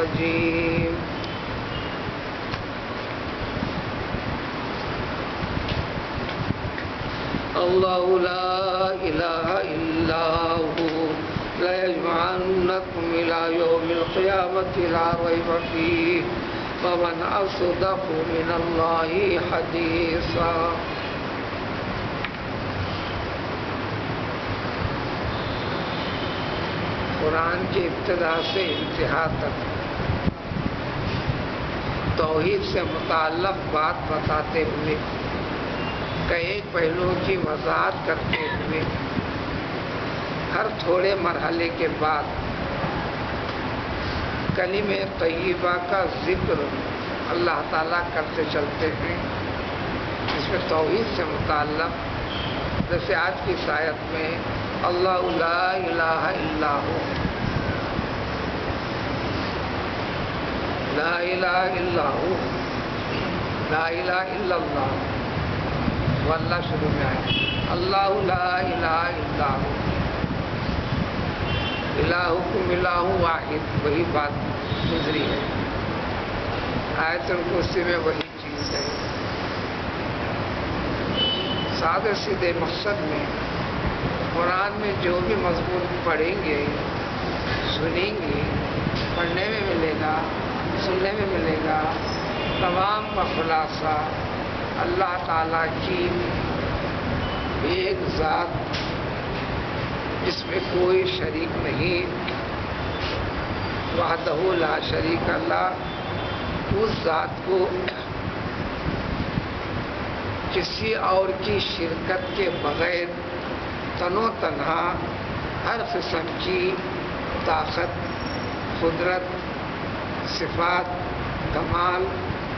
الرجيم الله لا إله إلا هو ليجمعنكم إلى يوم القيامة لا ريب فيه ومن أصدق من الله حديثا. قرآن کی ابتدا سے انتہا تک توحید سے متعلق بات بتاتے ہوئے کئی پہلوؤں کی وضاحت کرتے ہوئے ہر تھوڑے مرحلے کے بعد کلمہ طیبہ کا ذکر اللہ تعالیٰ کرتے چلتے ہیں، جس میں توحید سے متعلق جیسے آج کی اس آیت میں اللہ لا الہ الا ہو، لا الہ الا ہو، لا الہ الا اللہ، وہ اللہ شروع میں آئے اللہ لا الہ الا ہو، الہکم الہ واحد، وہی بات گزری ہے آیت الکرسی میں، وہی چیز ہے. سادے سیدھے مقصد میں قرآن میں جو بھی مضمون پڑھیں گے سنیں گے، پڑھنے میں ملے گا، سننے میں ملے گا، تمام کا خلاصہ اللہ تعالیٰ کی ایک ذات جس میں کوئی شریک نہیں، وحدہ لا شریک اللہ، اس ذات کو کسی اور کی شرکت کے بغیر تن و تنہا ہر قسم کی طاقت، قدرت، صفات، کمال،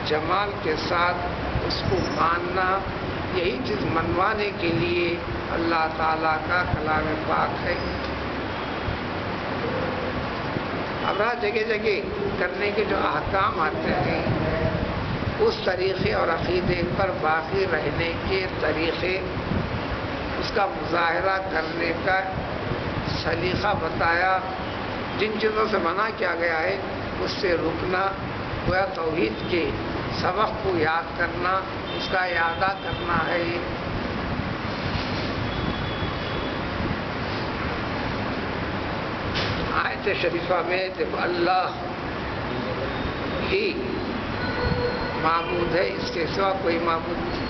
جمال کے ساتھ اس کو ماننا، یہی چیز منوانے کے لیے اللہ تعالیٰ کا کلام پاک ہے. اب ہر جگہ جگہ کرنے کے جو احکام آتے ہیں اس طریقے اور عقیدے پر باقی رہنے کے طریقے، اس کا مظاہرہ کرنے کا سلیقہ بتایا. جن چیزوں سے منع کیا گیا ہے اس سے رکنا، گویا توحید کے سبق کو یاد کرنا، اس کا اعادہ کرنا ہے. آیت شریفہ میں جب اللہ ہی معبود ہے، اس کے سوا کوئی معبود نہیں.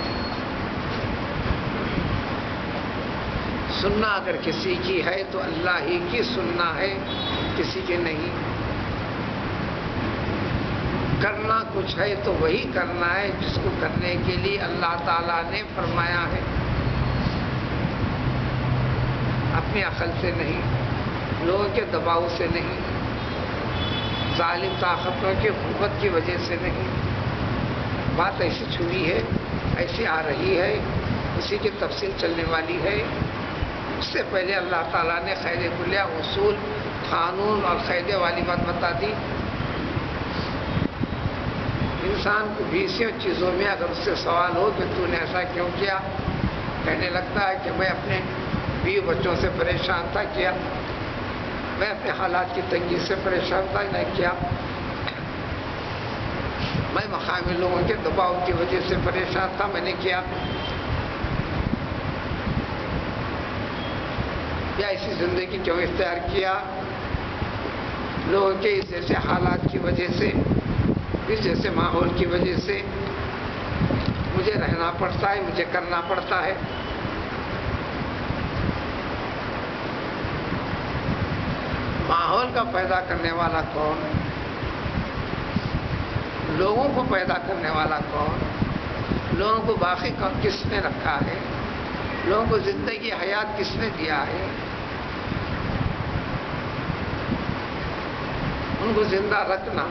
سننا اگر کسی کی ہے تو اللہ ہی کی سننا ہے، کسی کی نہیں. کرنا کچھ ہے تو وہی کرنا ہے جس کو کرنے کے لیے اللہ تعالیٰ نے فرمایا ہے، اپنی عقل سے نہیں، لوگوں کے دباؤ سے نہیں، ظالم طاقتوں کی قوت کی وجہ سے نہیں. بات ایسی چھوئی ہے، ایسی آ رہی ہے، اسی کی تفصیل چلنے والی ہے. اس سے پہلے اللہ تعالیٰ نے قاعدہ کلیہ، اصول، قانون اور قاعدے والی بات بتا دی. انسان کو بیسیوں چیزوں میں اگر اس سے سوال ہو کہ تو نے ایسا کیوں کیا، کہنے لگتا ہے کہ میں اپنے بیوی بچوں سے پریشان تھا، کیا میں اپنے حالات کی تنگی سے پریشان تھا، نہیں کیا میں مقامی لوگوں کے دباؤ کی وجہ سے پریشان تھا، میں نے کیا. یا ایسی زندگی کیوں اختیار کیا، لوگوں کے اس جیسے حالات کی وجہ سے، اس جیسے ماحول کی وجہ سے مجھے رہنا پڑتا ہے، مجھے کرنا پڑتا ہے. ماحول کا پیدا کرنے والا کون؟ لوگوں کو پیدا کرنے والا کون؟ لوگوں کو باقی کس نے رکھا ہے؟ لوگوں کو زندگی حیات کس نے دیا ہے؟ ان کو زندہ رکھنا،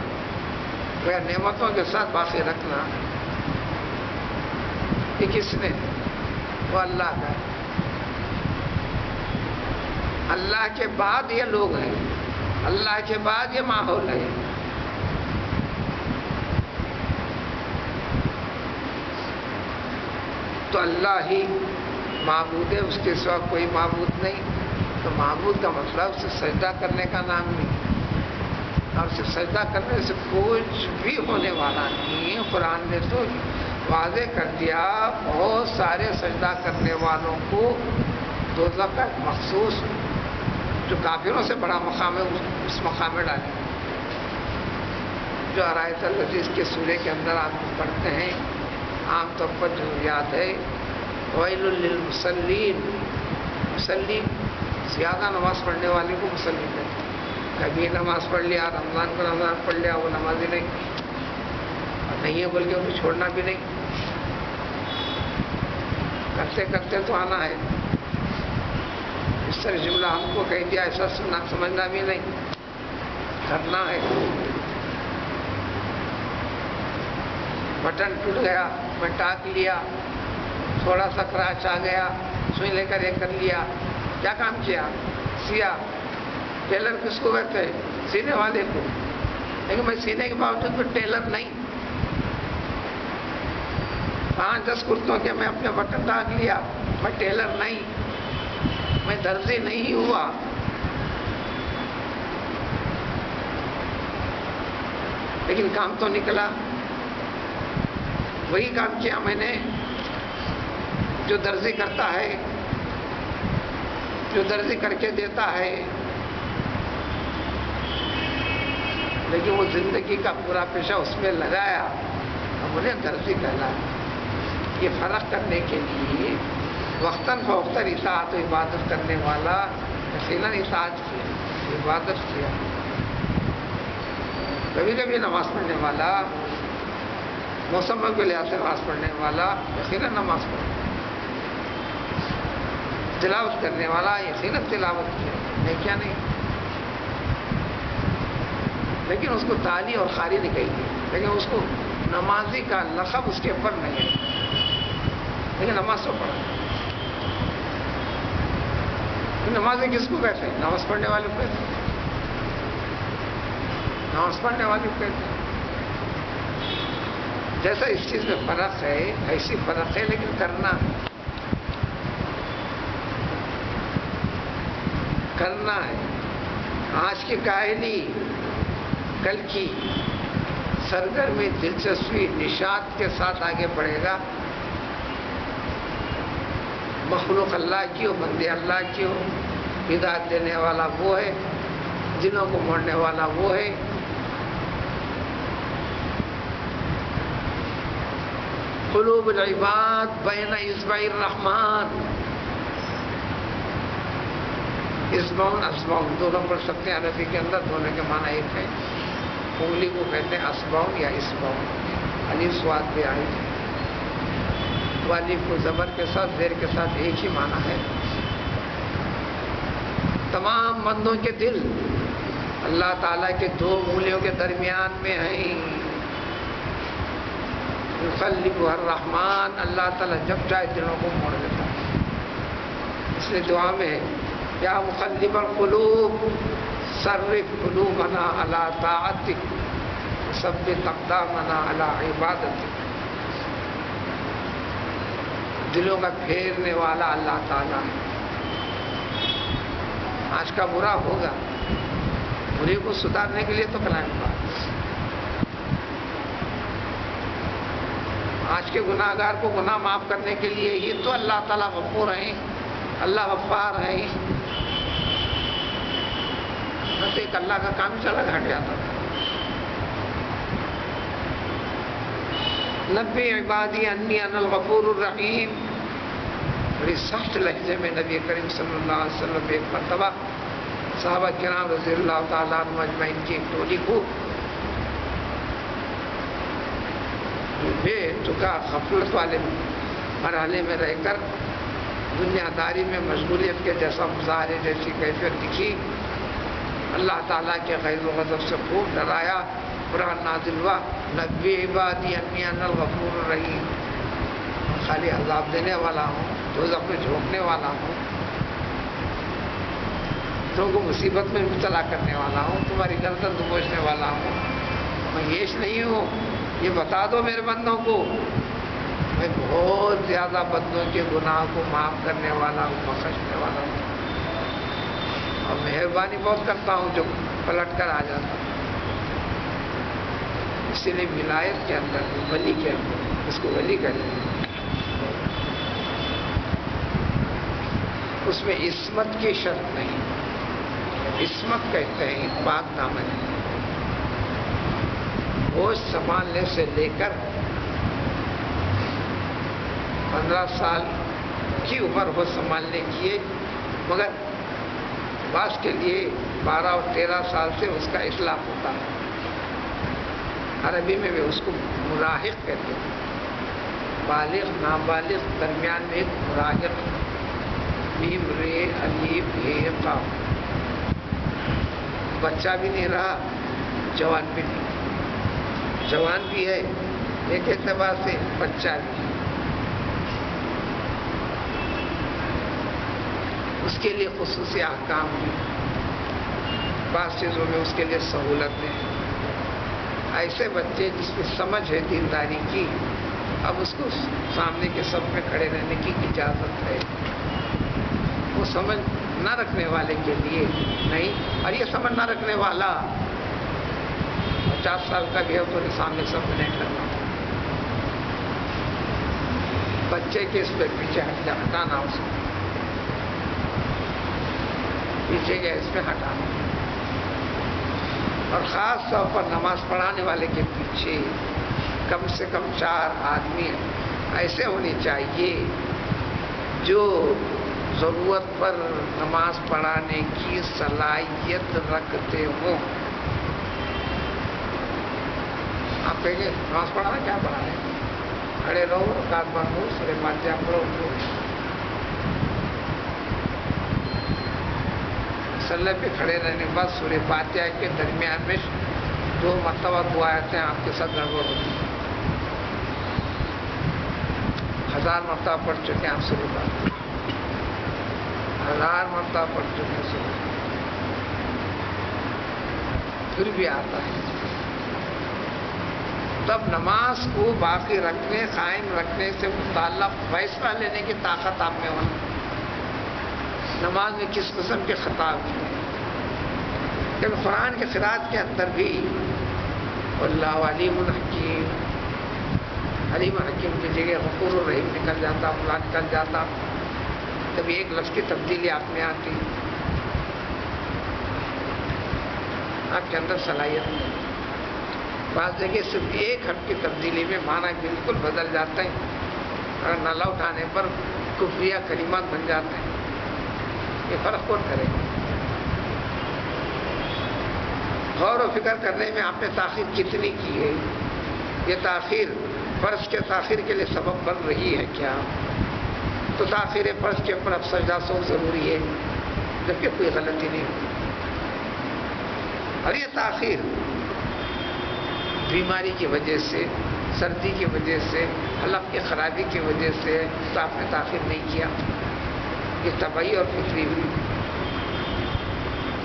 وہ نعمتوں کے ساتھ باقی رکھنا، یہ کس نے؟ وہ اللہ کا. اللہ کے بعد یہ لوگ ہیں، اللہ کے بعد یہ ماحول ہے. تو اللہ ہی معبود ہے، اس کے سوا کوئی معبود نہیں. تو معبود کا مطلب اسے سجدہ کرنے کا نام نہیں. اور صرف سجدہ کرنے سے کچھ بھی ہونے والا نہیں. قرآن نے تو واضح کر دیا بہت سارے سجدہ کرنے والوں کو دوزخ کا مخصوص جو کافروں سے بڑا مقام ہے اس مقام میں ڈالیں. جو آیت العزیز کے سورے کے اندر آپ پڑھتے ہیں عام طور پر جو یاد ہے ویل للمصلین. مصلین زیادہ نماز پڑھنے والے کو مصلین کہتے ہیں. کبھی نماز پڑھ لیا رمضان کو رمضان پڑھ لیا وہ نمازی نہیں اور نہیں ہے بلکہ ان کو چھوڑنا بھی نہیں. کرتے کرتے تو آنا ہے. اس طرح جملہ ہم کو کہہ دیا ایسا سننا سمجھنا بھی نہیں کرنا ہے. بٹن ٹوٹ گیا میں ٹاک لیا تھوڑا سا کراچ آ گیا سوئی لے کر یہ کر لیا. کیا کام کیا؟ سیا. ٹیلر کس کو کہتے ہیں؟ سینے والے کو. لیکن میں سینے کے باوجود بھی ٹیلر نہیں. 5-10 کرتوں کے میں اپنے بٹن ٹاک لیا میں ٹیلر نہیں. میں درزی نہیں ہوا. لیکن کام تو نکلا. وہی کام کیا میں نے جو درزی کرتا ہے جو درزی کر کے دیتا ہے. لیکن وہ زندگی کا پورا پیشہ اس میں لگایا اب انہیں درزی کہنا. یہ فرق کرنے کے لیے وقتاً فوقتاً اطاعت و عبادت کرنے والا یقیناً اطاعت کیا عبادت کیا. کبھی کبھی نماز پڑھنے والا موسم کے لحاظ سے نماز پڑھنے والا یقیناً نماز پڑھنے تلاوت کرنے والا یقیناً تلاوت کیا نہیں کیا نہیں. لیکن اس کو تالی اور خاری نہیں کہی گئی. لیکن اس کو نمازی کا لقب اس کے اوپر نہیں ہے. لیکن نماز تو پڑھا. نمازی کس کو کہتے ہیں؟ نماز پڑھنے والے کو کہتے ہیں. نماز پڑھنے والے کو کہتے ہیں. جیسا اس چیز میں فرق ہے ایسی فرق ہے لیکن کرنا ہے. آج کی کاہلی کل کی سرگرمی دلچسپی نشاط کے ساتھ آگے بڑھے گا. مخلوق اللہ کی ہو بندے اللہ کی ہو ہدایت دینے والا وہ ہے دلوں کو موڑنے والا وہ ہے. قلوب العباد بین اصبع الرحمن. اسبعون اسبعون دونوں پڑھ سکتے ہیں عربی کے اندر. دونوں کے معنی ایک ہے. انگلی کو کہتے ہیں اسبعون یا اسبعون. الف سواد بھی آئی ہے. والف کو زبر کے ساتھ زیر کے ساتھ ایک ہی معنی ہے. تمام بندوں کے دل اللہ تعالیٰ کے 2 انگلیوں کے درمیان میں ہیں. یقلب الرحمن. اللہ تعالیٰ جب چاہے دلوں کو موڑ دیتا ہے. اس لیے دعا میں ہے یا مقلب القلوب صرف قلوبنا علی طاعتک ثبت اقدامنا علی عبادتک. دلوں کا پھیرنے والا اللہ تعالیٰ ہے. آج کا برا ہوگا برے کو سدھارنے کے لیے تو کلام پاک. آج کے گناہ گار کو گناہ معاف کرنے کے لیے یہ تو اللہ تعالیٰ غفور ہیں اللہ غفار ہیں. تو ایک اللہ کا کام چلا گھٹ جاتا تھا. نبی عبادی انی انا الغفور الرحیم. بڑی سخت لہجے میں نبی کریم صلی اللہ علیہ وسلم ایک مرتبہ صحابہ کرام رضی اللہ تعالیٰ عنہ اجمعین کی ایک ٹولی کو بے تکا غفلت والے مرحلے میں رہ کر دنیا داری میں مشغولیت کے جیسا مظاہرے جیسی کیفیت دکھی. اللہ تعالیٰ کے غیظ و غضب سے خوب ڈرایا. قرآن نازل ہوا نبی عبادی انی انا الغفور الرحیم. خالی عذاب دینے والا ہوں دوزخ میں جھونکنے والا ہوں تم کو مصیبت میں مبتلا کرنے والا ہوں تمہاری گردن دبوچنے والا ہوں. میں یہ نہیں ہوں. یہ بتا دو میرے بندوں کو میں بہت زیادہ بندوں کے گناہ کو معاف کرنے والا ہوں بخشنے والا ہوں اور مہربانی بہت کرتا ہوں جو پلٹ کر آ جاتا ہوں. اسی لیے ولایت کے اندر ولی کے اندر اس کو ولی کہتے ہیں، اس میں عصمت کی شرط نہیں، عصمت کہتے ہیں پاک دامن، ہوش سنبھالنے سے لے کر 15 سال کی عمر ہو سنبھالنے کی ہے، مگر بعض کے لیے 12 اور 13 سال سے اس کا اطلاق ہوتا ہے۔ عربی میں بھی اس کو مراہق کہتے ہیں، بالغ نابالغ درمیان میں ایک مراہق، میم رے الف ہے قاف، بچہ بھی نہیں رہا جوان بھی نہیں، جوان بھی ہے ایک اعتبار سے، بچہ بھی ہے، اس کے لیے خصوصی احکام ہیں، بعض چیزوں میں اس کے لیے سہولتیں ہیں۔ ایسے بچے جس میں سمجھ ہے دینداری کی، اب اس کو سامنے کے سب میں کھڑے رہنے کی اجازت ہے، وہ سمجھ نہ رکھنے والے کے لیے نہیں۔ اور یہ سمجھ نہ رکھنے والا 50 سال کا بھی ہو تو سامنے سب میں نہیں کرنا، بچے کے اس پہ پیچھے ہٹانا، اس کو پیچھے کے اس میں ہٹانا، اور خاص طور پر نماز پڑھانے والے کے پیچھے کم سے کم 4 آدمی ایسے ہونے چاہیے جو ضرورت پر نماز پڑھانے کی صلاحیت رکھتے ہوں۔ آپ کہیں گے نماز پڑھانا کیا پڑھانا ہے، کھڑے رہو، رکعت باندھو، سورہ فاتحہ پڑھو، مسلح پہ کھڑے رہنے کے بعد سورہ فاتحہ کے درمیان میں 2 مرتبہ دعا آتے ہیں، آپ کے ساتھ گڑبڑ ہوتی ہے، 1000 مرتبہ پڑھ چکے ہیں آپ سورہ فاتحہ، 1000 مرتبہ پڑھ چکے ہیں سورہ، پھر بھی آتا ہے، تب نماز کو باقی رکھنے، قائم رکھنے سے متعلق فیصلہ لینے کی طاقت آپ میں ہونا، نماز میں کس قسم کے خطا ہوئی ہے۔ لیکن قرآن کے قرات کے اندر بھی اللہ علیم الحکیم، علیم الحکیم کی جگہ غفور الرحیم نکل جاتا، اللہ نکل جاتا، کبھی ایک لفظ کی تبدیلی آپ میں آتی، آپ کے اندر صلاحیت نہیں، بعض جگہ صرف ایک حرف کی تبدیلی میں معنی بالکل بدل جاتے ہیں، اور نالا اٹھانے پر کفریہ کلمات بن جاتے ہیں، یہ فرق کون کرے گا؟ غور و فکر کرنے میں آپ نے تاخیر کتنی کی ہے، یہ تاخیر فرض کے تاخیر کے لیے سبب بن رہی ہے کیا؟ تو تاخیر فرض کے اوپر اب سجدہ سو ضروری ہے، جبکہ کوئی غلطی نہیں ہوتی، اور یہ تاخیر بیماری کی وجہ سے، سردی کی وجہ سے، حلق کی خرابی کی وجہ سے تو آپ نے تاخیر نہیں کیا، یہ طبعی اور فطری ہوئی،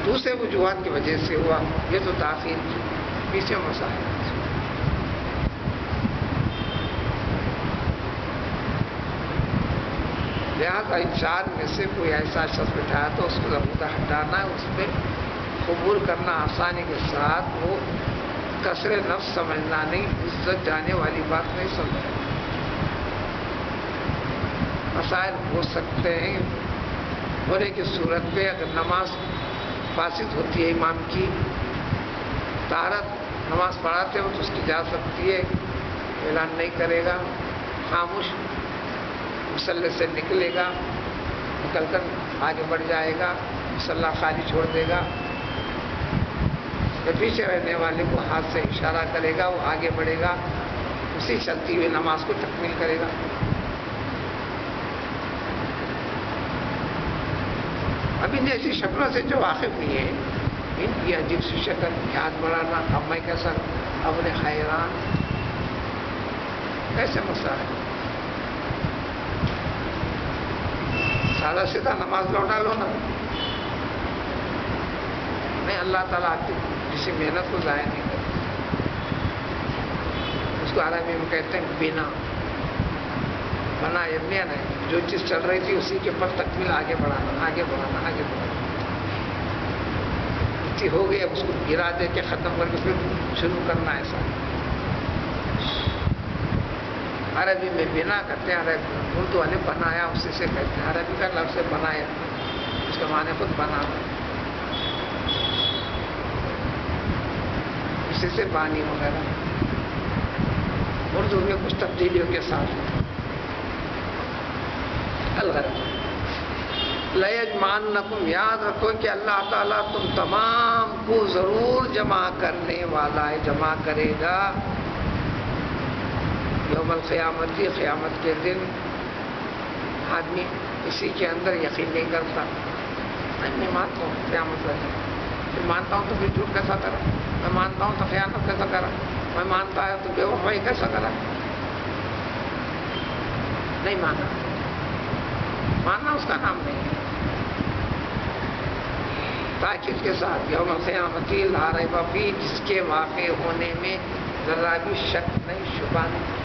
دوسرے وجوہات کی وجہ سے ہوا، یہ تو تاخیر کی پیچھے مسائل۔ لہٰذا انسان میں سے کوئی ایسا شخص بٹھایا تو اس کو ضرورت ہٹانا ہے، اس پہ قبول کرنا آسانی کے ساتھ، وہ کثر نفس سمجھنا نہیں، عزت جانے والی بات نہیں سمجھنا۔ مسائل ہو سکتے ہیں ہونے کی صورت پہ، اگر نماز فاسد ہوتی ہے امام کی، طہارت نماز پڑھاتے ہو تو اس کی جا سکتی ہے، اعلان نہیں کرے گا، خاموش مصلی سے نکلے گا، نکل کر آگے بڑھ جائے گا، مصلی خالی چھوڑ دے گا، یا پیچھے رہنے والے کو ہاتھ سے اشارہ کرے گا، وہ آگے بڑھے گا، اسی چلتی ہوئی نماز کو تکمیل کرے گا۔ اب ان ایسی شکلوں سے جو واقف نہیں ہے، ان کی عجیب سی شکل، ہاتھ بڑھانا، اب میں کیسا اب نے حیران، کیسے مسئلہ ہے؟ سادہ سیدھا نماز لوٹا لو نا، نہیں، اللہ تعالیٰ آپ کی کسی محنت کو ضائع نہیں کرتا، اس کو عربی میں کہتے ہیں بنا، بنا ابنیا نہیں، جو چیز چل رہی تھی اسی کے پر تکمیل، آگے بڑھانا، آگے بڑھانا، آگے بڑھانا، اسی ہو گئی، اب اس کو گرا دے کے ختم کر کے پھر شروع کرنا، ایسا عربی میں بنا کرتے ہیں، اردو والے بنایا اسی سے کہتے ہیں، عربی کا لفظ بنایا، اس کا معنی خود بنا، اسی سے بانی وغیرہ، اردو میں کچھ تبدیلیوں کے ساتھ۔ الغرض لَيَجْمَعَنَّكُمْ، یاد رکھو کہ اللہ تعالیٰ تم تمام کو ضرور جمع کرنے والا ہے، جمع کرے گا یوم القیامت، قیامت کے دن۔ آدمی اسی کے اندر یقین نہیں کرتا، میں مانتا ہوں قیامت کا دن، پھر مانتا ہوں تو پھر جھوٹ کیسا کرا، میں مانتا ہوں تو خیانت کیسا کرا، میں مانتا ہے تو بے وفائی کیسا کرا، نہیں مانا، ماننا اس کا نام نہیں ہے۔ تاکید کے ساتھ یوم القیامت لا ریب فیہ، جس کے واقع ہونے میں ذرا بھی شک نہیں، شبہ نہیں،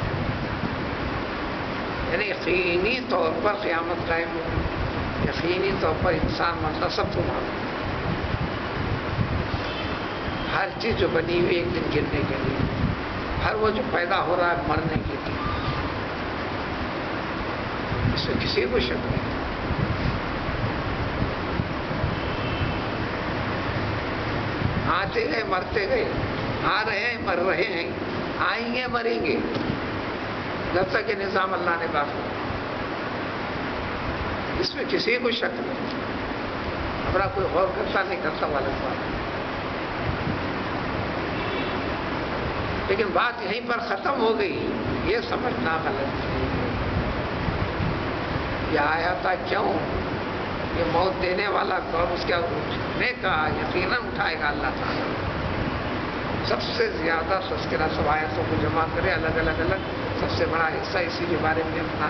یعنی یقینی طور پر قیامت قائم ہوگی، یقینی طور پر انسان مرنا سب کو معلوم، ہر چیز جو بنی ہوئی ایک دن گرنے کے لیے، ہر وہ جو پیدا ہو رہا ہے مرنے کے لیے، اس میں کسی کو شک نہیں۔ آتے گئے مرتے گئے، آ رہے ہیں مر رہے ہیں، آئیں گے مریں گے، جب تک یہ نظام اللہ نے باقی، اس میں کسی کو شک نہیں، ہمارا کوئی غور کرتا نہیں کرتا والا بات، لیکن بات یہیں پر ختم ہو گئی، یہ سمجھنا غلط ہے۔ یہ آیا تھا کیوں، یہ موت دینے والا کون، اس کا نے کہا یقیناً اٹھائے گا اللہ تعالیٰ، سب سے زیادہ تذکرہ سب آیتوں کو جمع کرے الگ الگ، سب سے بڑا حصہ اسی کے بارے میں اپنا۔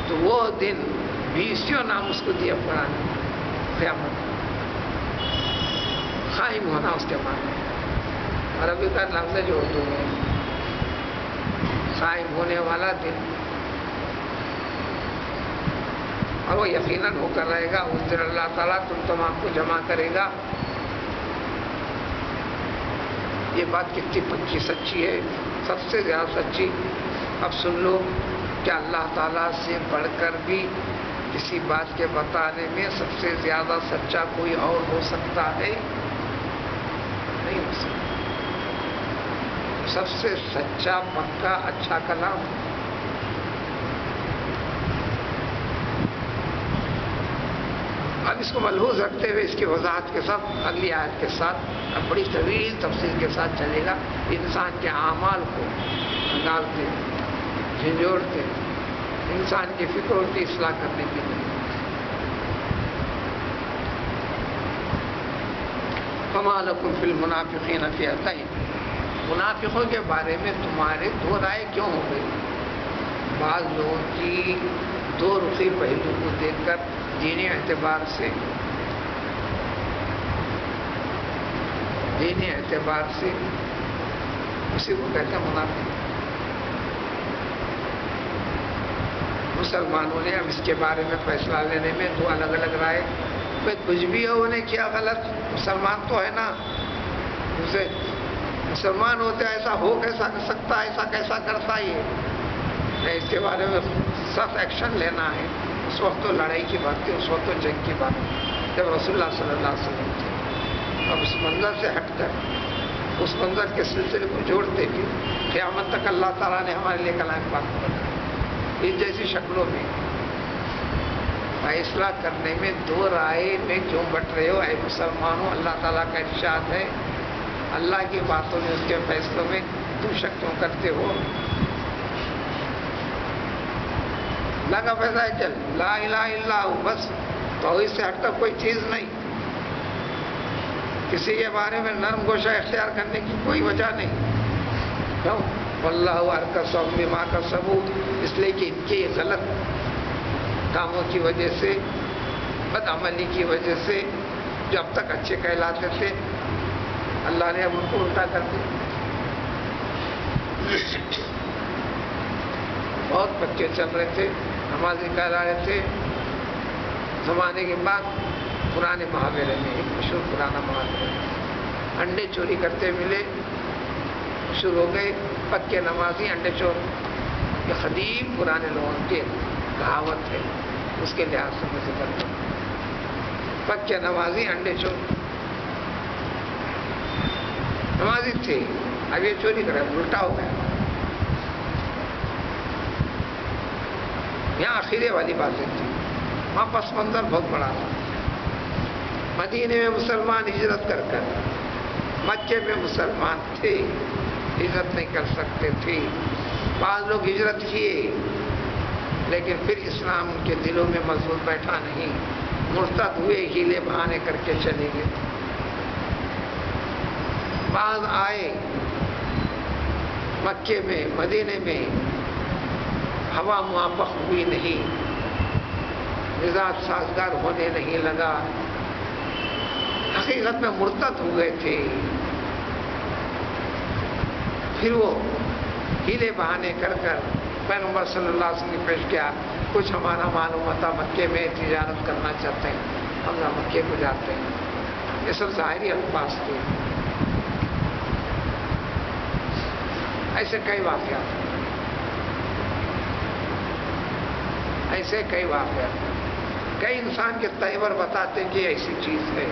تو وہ دن 20 نام اس کو دیا قرآن، قیامت قائم ہونا اس کے معنی، عربی کا لفظ جو اردو میں قائم ہونے والا دن، اور وہ یقیناً ہو کر رہے گا، اس دن اللہ تعالیٰ تم تمام کو جمع کرے گا۔ یہ بات کتنی پکی سچی ہے، سب سے زیادہ سچی۔ اب سن لو کہ اللہ تعالیٰ سے بڑھ کر بھی کسی بات کے بتانے میں سب سے زیادہ سچا کوئی اور ہو سکتا ہے؟ نہیں ہو سکتا۔ سب سے سچا، پکا، اچھا کلام۔ اب اس کو ملحوظ رکھتے ہوئے اس کی وضاحت کے ساتھ اگلی آیت کے ساتھ اب بڑی طویل تفصیل کے ساتھ چلے گا، انسان کے اعمال کو نکالتے، جھنجھوڑتے، انسان کی فکر کی اصلاح کرنے کے لیے۔ فَمَا لَكُمْ فِي الْمُنَافِقِينَ فِئَتَيْنِ، منافقوں کے بارے میں تمہارے دو رائے کیوں ہو گئی؟ بعض لوگوں کی دو رخی پہلو کو دیکھ کر دینی اعتبار سے اسی کو کہتے ہیں منافق۔ مسلمانوں نے اب اس کے بارے میں فیصلہ لینے میں دو الگ الگ رائے، بھائی کچھ بھی ہو انہیں کیا غلط، مسلمان تو ہے نا، اسے مسلمان ہوتے ایسا ہو کیسا کر سکتا، ایسا کیسا کرتا ہے، اس کے بارے میں سخت ایکشن لینا ہے۔ اس وقت تو لڑائی کی بات تھی، اس وقت تو جنگ کی بات تھی جب رسول اللہ صلی اللہ علیہ وسلم تھے۔ اب اس منظر سے ہٹ کر اس منظر کے سلسلے کو جوڑتے ہوئے قیامت تک اللہ تعالیٰ نے ہمارے لیے کلام پاک رکھا، اس جیسی شکلوں میں فیصلہ کرنے میں دو رائے میں کیوں بٹ رہے ہو؟ اے مسلمانوں، اللہ تعالیٰ کا ارشاد ہے، اللہ کی باتوں میں، اس کے فیصلوں میں تم شک کیوں کرتے ہو؟ اللہ کا فیصلہ ہے، چل لا الہ الا ہو، بس توحید سے ہٹ کر کوئی چیز نہیں، کسی کے بارے میں نرم گوشہ اختیار کرنے کی کوئی وجہ نہیں۔ کیوں؟ واللہ ارکسہم بما کسبوا، اس لیے کہ ان کے غلط کاموں کی وجہ سے، بدعملی کی وجہ سے، جو اب تک اچھے کہلاتے تھے، اللہ نے اب ان کو الٹا کر دیا۔ بہت بچے چل رہے تھے، نمازی کہلا رہے تھے، زمانے کے بعد پرانے محاورے میں ایک مشہور پرانا محاورہ، انڈے چوری کرتے ملے، شروع ہو گئے پکے نمازی انڈے چور. یہ قدیم پرانے لوگوں کی کہاوت ہے، اس کے لحاظ سے میں ذکر کروں. پکے نمازی انڈے چور، نمازی تھے، اب یہ چوری کرا، الٹا ہو گیا. یہاں عقیدے والی باتیں تھی، وہاں پس منظر بہت بڑا تھا. مدینے میں مسلمان ہجرت کر مکے میں مسلمان تھے، ہجرت نہیں کر سکتے تھے. بعض لوگ ہجرت کیے لیکن پھر اسلام ان کے دلوں میں مضبوط بیٹھا نہیں، مرتد ہوئے، ہیلے بہانے کر کے چلے گئے. بعض آئے مکے میں مدینے میں، ہوا موافق ہوئی نہیں، مزاج سازگار ہونے نہیں لگا، حقیقت میں مرتد ہو گئے تھے. پھر وہ ہیلے بہانے کر پیغمبر صلی اللہ علیہ وسلم پیش کیا، کچھ ہمارا معلوم تھا مکے میں تجارت کرنا چاہتے ہیں، ہم مکے کو جاتے ہیں. یہ سب ظاہری الفاظ تھے. ایسے کئی واقعات، ایسے کئی واقعات. کئی انسان کے تیور بتاتے کہ ایسی چیز ہے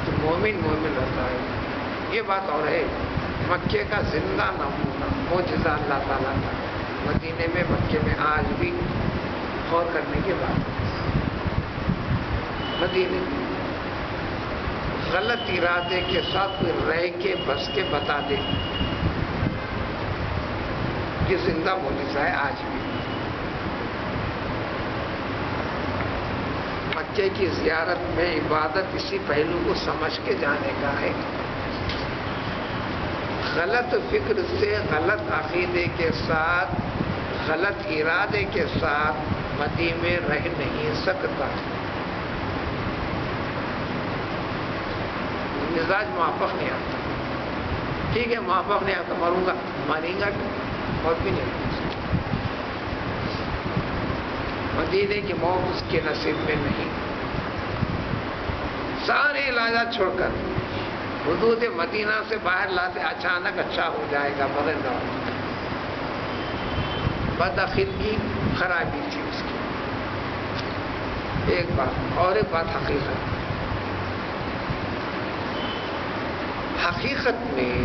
تو مومن ہوتا ہے. یہ بات اور ہے، مکے کا زندہ نمونہ معجزہ اللہ تعالیٰ کا مدینے میں، مکے میں آج بھی غور کرنے کے بعد. مدینے میں غلط ارادے کے ساتھ کوئی رہ کے بس کے بتا دے، یہ زندہ معجزہ ہے آج بھی. مکے کی زیارت میں عبادت اسی پہلو کو سمجھ کے جانے کا ہے. غلط فکر سے، غلط عقیدے کے ساتھ، غلط ارادے کے ساتھ مدینے میں رہ نہیں سکتا. مزاج موافق نہیں آتا، ٹھیک ہے موافق نہیں آتا، مروں گا، مانیں گا اور بھی نہیں. مدینے کی موت اس کے نصیب میں نہیں. سارے علاجات چھوڑ کر حدود مدینہ سے باہر لاتے، اچانک اچھا ہو جائے گا بغیر دوا. بدعقیدگی خرابی تھی اس کی. ایک بات اور ایک بات حقیقت میں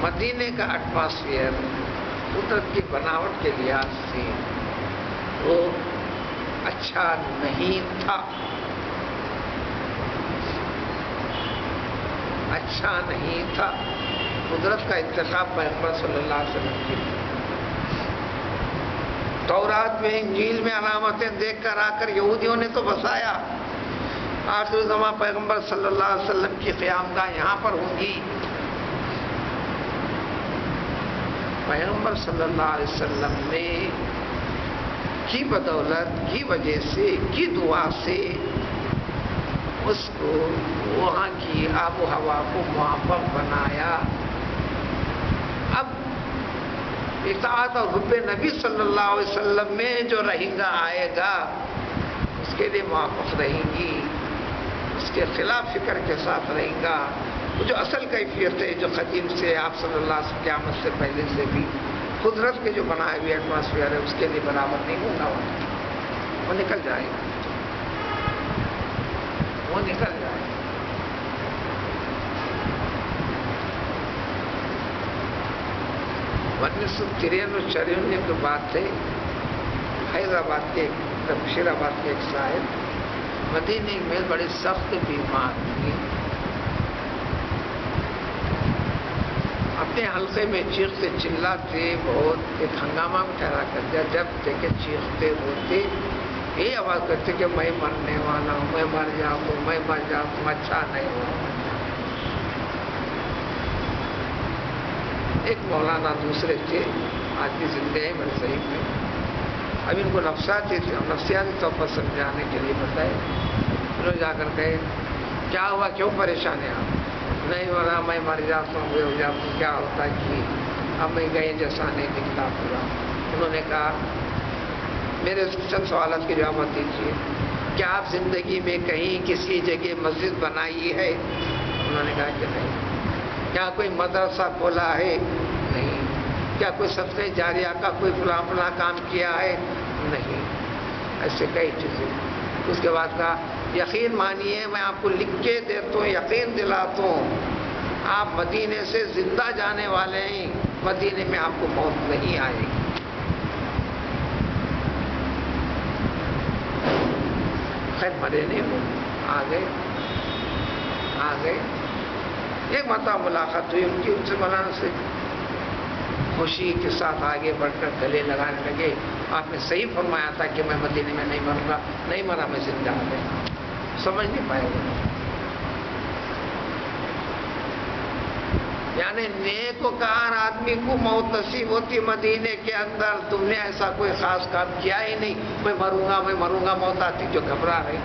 مدینے کا ایٹماسفیئر قدرت کی بناوٹ کے لحاظ سے وہ اچھا نہیں تھا، اچھا نہیں تھا. قدرت کا انتخاب پیغمبر صلی اللہ علیہ وسلم کی. تورات میں، انجیل میں علامتیں دیکھ کر آ کر یہودیوں نے تو بسایا آخر زمان پیغمبر صلی اللہ علیہ وسلم کی قیامگاہ یہاں پر ہوگی. پیغمبر صلی اللہ علیہ وسلم نے کی بدولت، کی وجہ سے، کی دعا سے اس کو وہاں کی آب و ہوا کو موافق بنایا. اب اطاعت اور حب نبی صلی اللہ علیہ وسلم میں جو رہے گا آئے گا اس کے لیے موافق رہیں گی، اس کے خلاف فکر کے ساتھ رہے گا. وہ جو اصل کیفیت ہے جو قدیم سے آپ صلی اللہ علیہ وسلم قیامت سے پہلے سے بھی قدرت کے جو بنائے ہوئے ایٹماسفیئر ہے اس کے لیے برابر نہیں ہوگا، وہ نکل جائے گا، وہ نکل جائے گا. انیس سو 93-94 کی بات ہے. حیدرآباد کے، بشیر آباد کے ایک صاحب مدینے میں بڑے سخت بیمار تھے. اپنے حلقے میں چیختے چلاتے، بہت ایک ہنگامہ میں ٹھہرا کر دیا. جب دیکھے چیختے روتے یہ آواز کرتے کہ میں مرنے والا ہوں، میں مر جاؤں، میں مر جاؤں، اچھا نہیں ہوا. ایک مولانا دوسرے تھے، آج بھی زندے ہیں میرے صحیح میں. اب ان کو نفسیاتی طور پر سمجھانے کے لیے بتائے. انہوں جا کر کہے کیا ہوا، کیوں پریشان ہیں آپ؟ نہیں ہو رہا، میں مر جاتا ہوں، ہو جاتا ہوں، کیا ہوتا ہے کہ اب میں گئے جیسا نہیں دکھتا پورا. انہوں نے کہا میرے چند سوالات کے جواب دیجیے. کیا آپ زندگی میں کہیں کسی جگہ مسجد بنائی ہے؟ انہوں نے کہا کہ نہیں۔ کیا کوئی مدرسہ کھولا ہے؟ نہیں۔ کیا کوئی صدقہ جاریہ کا کوئی فلاں فلاں کام کیا ہے؟ نہیں۔ ایسے کئی چیزیں۔ اس کے بعد کہا یقین مانیے میں آپ کو لکھ کے دیتا ہوں، یقین دلاتا ہوں، آپ مدینے سے زندہ جانے والے ہیں، مدینے میں آپ کو موت نہیں آئے گی۔ خیر مرے نہیں ہو، آ گئے۔ ایک مرتبہ ملاقات ہوئی ان کی، ان سے مولانا سے خوشی کے ساتھ آگے بڑھ کر گلے لگانے لگے۔ آپ نے صحیح فرمایا تھا کہ میں مدینے میں نہیں مروں گا، نہیں مرا، میں زندہ آ گیا۔ سمجھ نہیں پائے گا، یعنی نیکوکار آدمی کو موت نصیب ہوتی مدینے کے اندر۔ تم نے ایسا کوئی خاص کام کیا ہی نہیں، میں مروں گا موت آتی جو گھبرا رہے۔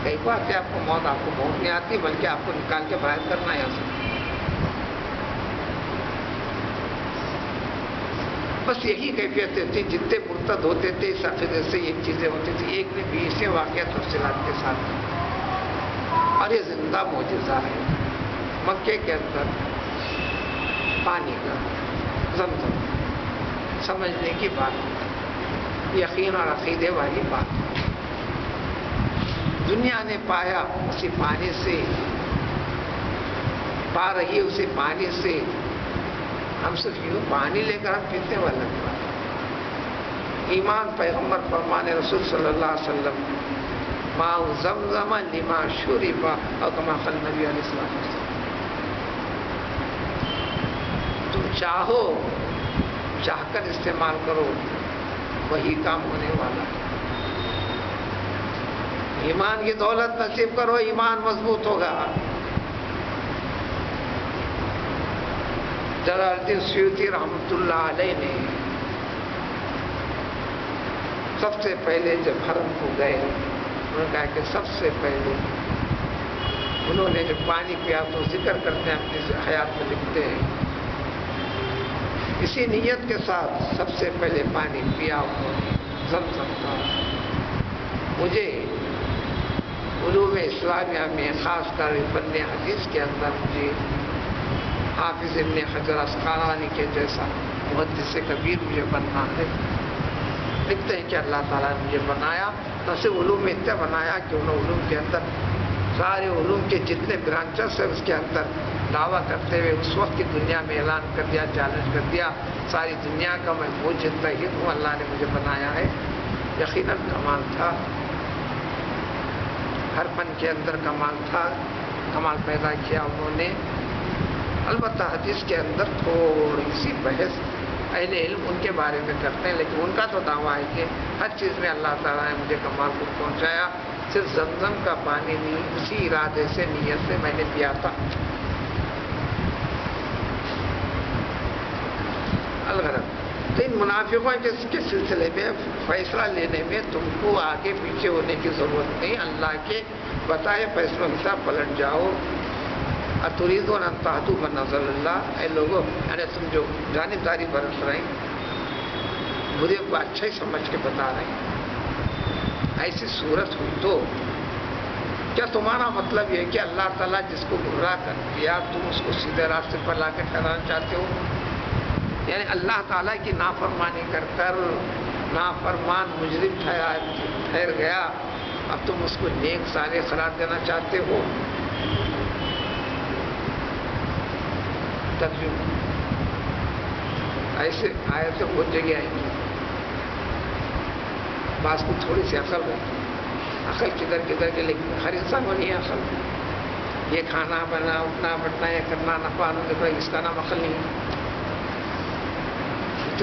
کئی بار کہ آپ کو موت نہیں آتی، بلکہ آپ کو نکال کے باہر کرنا ہے اسے۔ بس یہی کیفیت تھی، جتنے مرتد ہوتے تھے اس عقیدے سے یہ چیزیں ہوتی تھی۔ ایک نے 20 واقعہ تفصیلات کے ساتھ، اور یہ زندہ معجزہ ہے۔ مکے کے اندر پانی کا زمزم، سمجھنے کی بات، یقین اور عقیدے والی بات۔ دنیا نے پایا اسی پانی سے، پا رہی اسی پانی سے۔ ہم صرف یوں پانی لے کر ہم پیتے والا بات۔ ایمان پیغمبر فرمانے رسول صلی اللہ علیہ وسلم، ماء زمزم لما شرب، اور کما قال نبی علیہ السلام۔ تم چاہو، چاہ کر استعمال کرو، وہی کام ہونے والا ہے۔ ایمان کی دولت نصیب کرو، ایمان مضبوط ہوگا۔ جلال الدین سیوطی رحمۃ اللہ علیہ نے سب سے پہلے جب حرم کو گئے، انہوں نے کہا کہ سب سے پہلے انہوں نے جب پانی پیا تو ذکر کرتے ہیں، اپنی حیات میں لکھتے ہیں، اسی نیت کے ساتھ سب سے پہلے پانی پیا زمزم کا۔ مجھے علوم اسلامیہ میں خاص کر فن حدیث کے اندر مجھے حافظ ابن حجر اسقلانی کے جیسا محدث کبیر مجھے بننا ہے۔ لکھتے ہیں کہ اللہ تعالیٰ نے مجھے بنایا، نہ صرف علوم میں اتنا بنایا کہ انہوں علوم کے اندر سارے علوم کے جتنے برانچز ہیں اس کے اندر دعویٰ کرتے ہوئے اس وقت کی دنیا میں اعلان کر دیا، چیلنج کر دیا، ساری دنیا کا میں موجود ہوں، اللہ نے مجھے بنایا ہے۔ یقیناً کمال تھا، ہر فن کے اندر کمال تھا، کمال پیدا کیا انہوں نے۔ البتہ حدیث کے اندر تھوڑی سی بحث اہل علم ان کے بارے میں کرتے ہیں، لیکن ان کا تو دعویٰ ہے کہ ہر چیز میں اللہ تعالیٰ نے مجھے کمال کو پہنچایا۔ صرف زمزم کا پانی نہیں، اسی ارادے سے، نیت سے میں نے پیا تھا۔ الغرض تو ان منافقوں کے سلسلے میں فیصلہ لینے میں تم کو آگے پیچھے ہونے کی ضرورت نہیں، اللہ کے بتائے فیصلوں کے ساتھ پلٹ جاؤ۔ اتریدون ان تہدوا بنظر اللہ، اے لوگوں، یعنی تم جو جانبداری برت رہے ہیں، برے کو اچھا ہی سمجھ کے بتا رہے ہیں، ایسی صورت ہوئی تو کیا تمہارا مطلب یہ ہے کہ اللہ تعالیٰ جس کو گمراہ کر دیا تم اس کو سیدھے راستے پر لا کے ٹھہرانا چاہتے ہو؟ یعنی اللہ تعالیٰ کی نافرمانی کر کر نافرمان مجرم ٹھہر گیا، اب تم اس کو نیک صالح قرار دینا چاہتے ہو؟ ترجمہ ایسے آیتیں بہت جگہ آئیں گی، بعض کو تھوڑی سی عقل ہے، عقل کدھر کے، لیکن ہر انسان کو نہیں ہے عقل۔ یہ کھانا بنا، اٹھنا بٹنا، یہ کرنا، نفع نفع، اس کا نام عقل نہیں ہے۔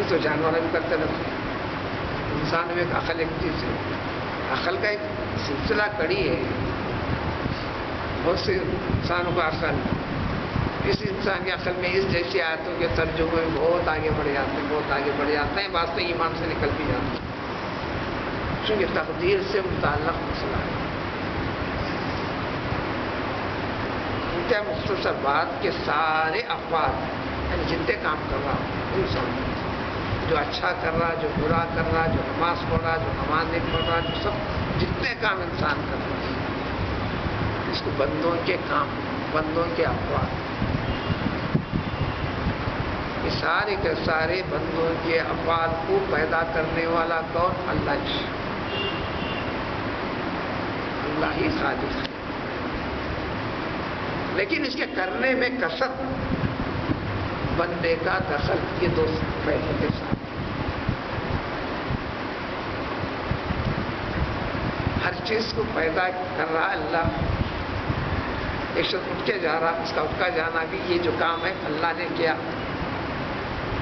تو جانور بھی کرتے رہتے ہیں، انسان میں ایک عقل ایک چیز ہے، عقل کا ایک سلسلہ کڑی ہے۔ بہت سے انسانوں کا عقل، اس انسان کی عقل میں اس جیسی آیتوں کے ترجمے میں بہت آگے بڑھ جاتے ہیں، بعض تو ایمان سے نکل بھی جاتے ہیں، چونکہ تقدیر سے متعلق مسئلہ ہے۔ انتہا مختصر بات کہ سارے افراد یعنی جتنے کام کر رہا ہوں انسان، جو اچھا کر رہا، جو برا کر رہا، جو نماز پڑھ رہا، جو نماز نہیں پڑھ رہا، جو سب جتنے کام انسان کرتا ہے اس کو بندوں کے کام، بندوں کے افعال، یہ سارے کے سارے بندوں کے افعال کو پیدا کرنے والا کون؟ اللہ ہی، اللہ ہی خالق ہے۔ لیکن اس کے کرنے میں کثرت، بندے کا دخل، یہ دو پہلو کے ساتھ ہر چیز کو پیدا کر رہا اللہ۔ ایک شخص اٹھ کے جا رہا، اس کا اٹھ کا جانا بھی یہ جو کام ہے اللہ نے کیا،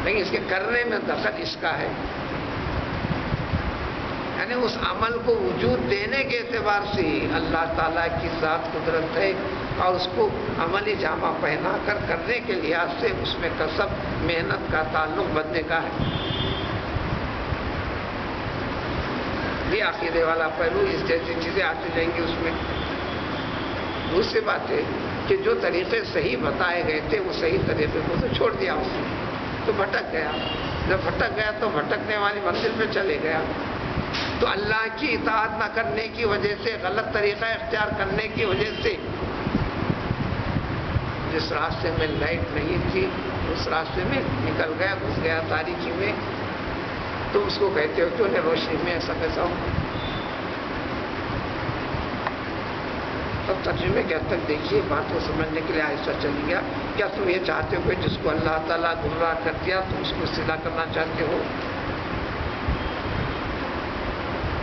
لیکن اس کے کرنے میں دخل اس کا ہے، یعنی اس عمل کو وجود دینے کے اعتبار سے ہی اللہ تعالیٰ کی ذات قدرت ہے، اور اس کو عملی جامہ پہنا کر کرنے کے لحاظ سے اس میں کسب، محنت کا تعلق بندے کا ہے۔ یہ عقیدے والا پہلو، اس جیسی چیزیں آتی جائیں گی اس میں۔ دوسری بات ہے کہ جو طریقے صحیح بتائے گئے تھے وہ صحیح طریقے کو تو چھوڑ دیا اس نے، تو بھٹک گیا۔ جب بھٹک گیا تو بھٹکنے والی منزل پہ چلے گیا۔ تو اللہ کی اطاعت نہ کرنے کی وجہ سے، غلط طریقہ اختیار کرنے کی وجہ سے، جس راستے میں لائٹ نہیں تھی اس راستے میں نکل گیا، گھس گیا تاریکی میں، تو اس کو کہتے ہو کیوں نے روشنی میں ایسا کیسا ہو؟ اب ترجمے کے حد تک دیکھیے، بات کو سمجھنے کے لیے آہستہ چلی گیا۔ کیا تم یہ چاہتے ہو کہ جس کو اللہ تعالیٰ گمراہ کر دیا تم اس کو سیدھا کرنا چاہتے ہو؟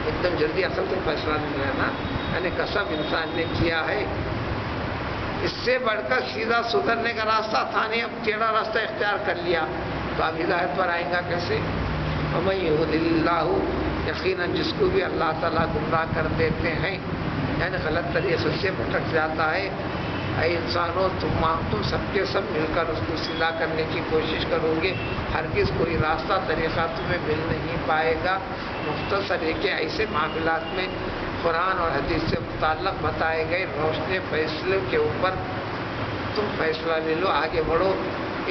ایک دم جلدی اصل سے فیصلہ نہیں لینا، یعنی قسم انسان نے کیا ہے، اس سے بڑھ کر سیدھا سدھرنے کا راستہ تھا نہیں، اب ٹیڑھا راستہ اختیار کر لیا تو اب ہدایت پر آئے گا کیسے؟ وَمَن يُضْلِلِ اللَّهُ، یقیناً جس کو بھی اللہ تعالیٰ گمراہ کر دیتے ہیں، یعنی غلط طریقے سے بھٹک جاتا ہے، اے انسانوں تم سب کے سب مل کر اس کو سیدھا کرنے کی کوشش کرو گے، ہرگز کوئی راستہ طریقہ تمہیں مل نہیں پائے گا۔ مختصر ہے کہ ایسے معاملات میں قرآن اور حدیث سے متعلق بتائے گئے روشن فیصلے کے اوپر تم فیصلہ لے لو، آگے بڑھو۔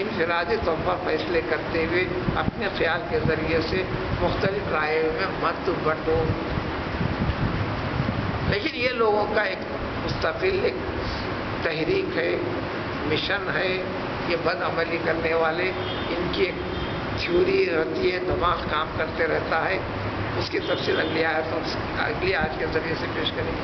انفرادی طور پر فیصلے کرتے ہوئے اپنے خیال کے ذریعے سے مختلف رائے میں مت بٹو۔ لیکن یہ لوگوں کا ایک مستقل ایک تحریک ہے، مشن ہے، یہ بد عملی کرنے والے، ان کی ایک تھیوری رہتی ہے، دماغ کام کرتے رہتا ہے۔ اس کی تفصیل اگلی آیت کے ذریعے سے پیش کریں گے۔